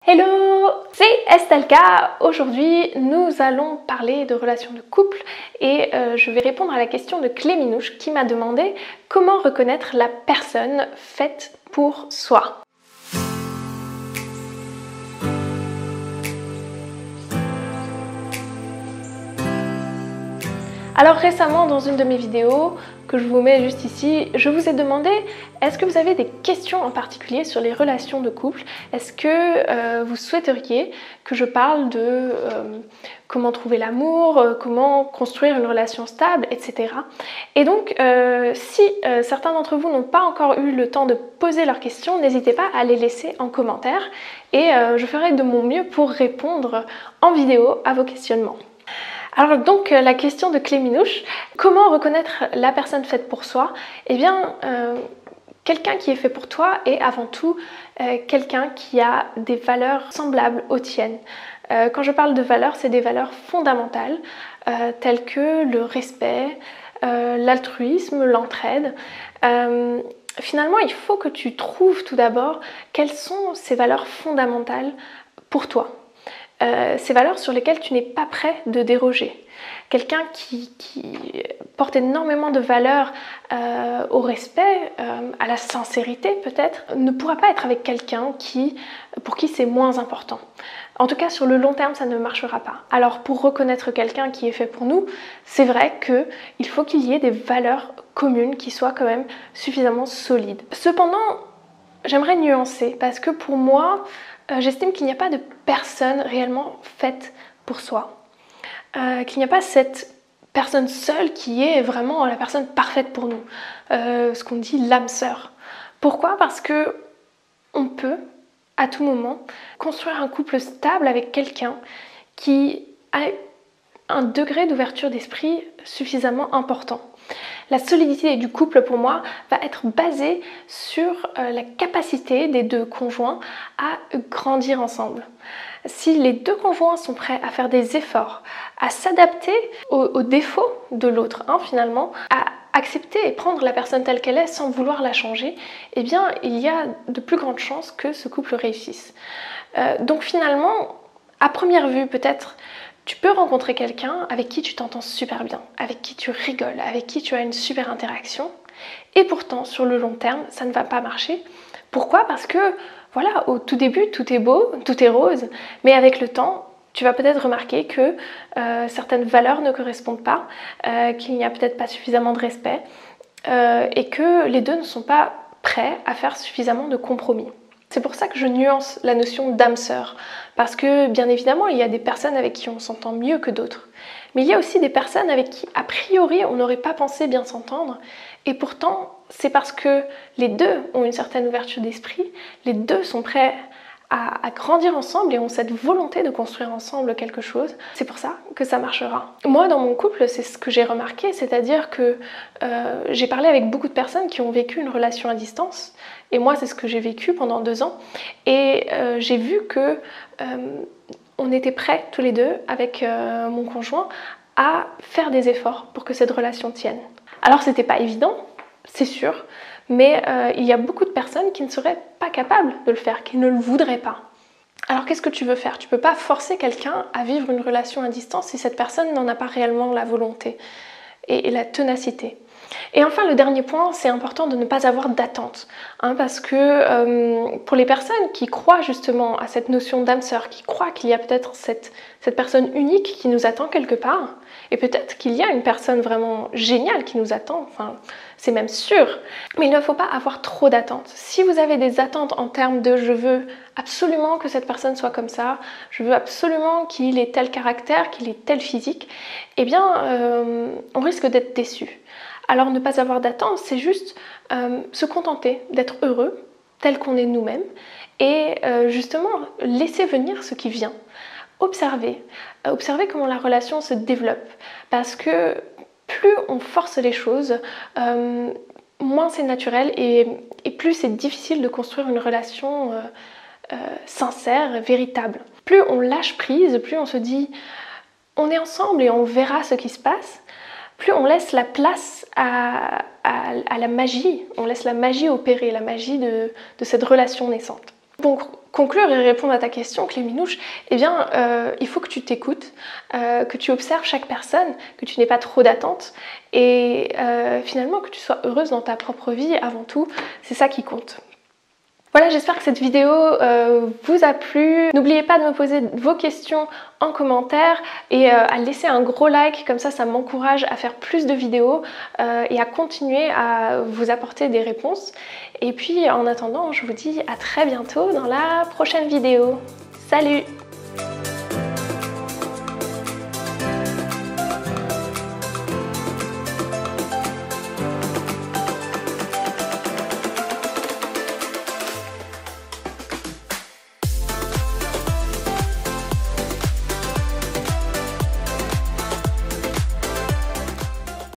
Hello, c'est Estelka. Aujourd'hui, nous allons parler de relations de couple et je vais répondre à la question de Cléminouche qui m'a demandé comment reconnaître la personne faite pour soi. Alors récemment, dans une de mes vidéos, que je vous mets juste ici, je vous ai demandé est-ce que vous avez des questions en particulier sur les relations de couple? Est-ce que vous souhaiteriez que je parle de comment trouver l'amour, comment construire une relation stable, etc. Et donc, si certains d'entre vous n'ont pas encore eu le temps de poser leurs questions, n'hésitez pas à les laisser en commentaire et je ferai de mon mieux pour répondre en vidéo à vos questionnements. Alors donc la question de Cléminouche, comment reconnaître la personne faite pour soi? Eh bien, quelqu'un qui est fait pour toi est avant tout quelqu'un qui a des valeurs semblables aux tiennes. Quand je parle de valeurs, c'est des valeurs fondamentales telles que le respect, l'altruisme, l'entraide. Finalement, il faut que tu trouves tout d'abord quelles sont ces valeurs fondamentales pour toi. Ces valeurs sur lesquelles tu n'es pas prêt de déroger. Quelqu'un qui porte énormément de valeur au respect, à la sincérité peut-être, ne pourra pas être avec quelqu'un pour qui c'est moins important. En tout cas, sur le long terme, ça ne marchera pas. Alors, pour reconnaître quelqu'un qui est fait pour nous, c'est vrai qu'il faut qu'il y ait des valeurs communes qui soient quand même suffisamment solides. Cependant, j'aimerais nuancer parce que pour moi, j'estime qu'il n'y a pas de personne réellement faite pour soi. Qu'il n'y a pas cette personne seule qui est vraiment la personne parfaite pour nous. Ce qu'on dit l'âme sœur. Pourquoi? Parce que on peut, à tout moment, construire un couple stable avec quelqu'un qui a un degré d'ouverture d'esprit suffisamment important. La solidité du couple, pour moi, va être basée sur la capacité des deux conjoints à grandir ensemble. Si les deux conjoints sont prêts à faire des efforts, à s'adapter aux défauts de l'autre, finalement, à accepter et prendre la personne telle qu'elle est sans vouloir la changer, eh bien, il y a de plus grandes chances que ce couple réussisse. Donc finalement, à première vue, peut-être, tu peux rencontrer quelqu'un avec qui tu t'entends super bien, avec qui tu rigoles, avec qui tu as une super interaction. Et pourtant, sur le long terme, ça ne va pas marcher. Pourquoi? Parce que, voilà, au tout début, tout est beau, tout est rose. Mais avec le temps, tu vas peut-être remarquer que certaines valeurs ne correspondent pas, qu'il n'y a peut-être pas suffisamment de respect et que les deux ne sont pas prêts à faire suffisamment de compromis. C'est pour ça que je nuance la notion d'âme sœur, parce que bien évidemment il y a des personnes avec qui on s'entend mieux que d'autres, mais il y a aussi des personnes avec qui a priori on n'aurait pas pensé bien s'entendre, et pourtant c'est parce que les deux ont une certaine ouverture d'esprit, les deux sont prêts à grandir ensemble et ont cette volonté de construire ensemble quelque chose, c'est pour ça que ça marchera. Moi dans mon couple c'est ce que j'ai remarqué, c'est-à-dire que j'ai parlé avec beaucoup de personnes qui ont vécu une relation à distance, et moi c'est ce que j'ai vécu pendant 2 ans, et j'ai vu que on était prêts tous les deux avec mon conjoint à faire des efforts pour que cette relation tienne. Alors c'était pas évident, c'est sûr, mais il y a beaucoup de personnes qui ne seraient pas capables de le faire, qui ne le voudraient pas. Alors qu'est-ce que tu veux faire? Tu peux pas forcer quelqu'un à vivre une relation à distance si cette personne n'en a pas réellement la volonté et la ténacité. Et enfin, le dernier point, c'est important de ne pas avoir d'attente, parce que pour les personnes qui croient justement à cette notion d'âme sœur, qui croient qu'il y a peut-être cette personne unique qui nous attend quelque part, et peut-être qu'il y a une personne vraiment géniale qui nous attend, enfin c'est même sûr, mais il ne faut pas avoir trop d'attentes. Si vous avez des attentes en termes de je veux absolument que cette personne soit comme ça, je veux absolument qu'il ait tel caractère, qu'il ait tel physique, eh bien on risque d'être déçu. Alors ne pas avoir d'attente, c'est juste se contenter d'être heureux tel qu'on est nous-mêmes et justement laisser venir ce qui vient. Observer comment la relation se développe, parce que plus on force les choses, moins c'est naturel et plus c'est difficile de construire une relation sincère, véritable. Plus on lâche prise, plus on se dit on est ensemble et on verra ce qui se passe, plus on laisse la place à la magie, on laisse la magie opérer, la magie de cette relation naissante. Pour conclure et répondre à ta question, Cléminouche, eh bien, il faut que tu t'écoutes, que tu observes chaque personne, que tu n'aies pas trop d'attentes et finalement que tu sois heureuse dans ta propre vie avant tout, c'est ça qui compte. Voilà, j'espère que cette vidéo vous a plu. N'oubliez pas de me poser vos questions en commentaire et à laisser un gros like, comme ça m'encourage à faire plus de vidéos et à continuer à vous apporter des réponses. Et puis en attendant, je vous dis à très bientôt dans la prochaine vidéo. Salut!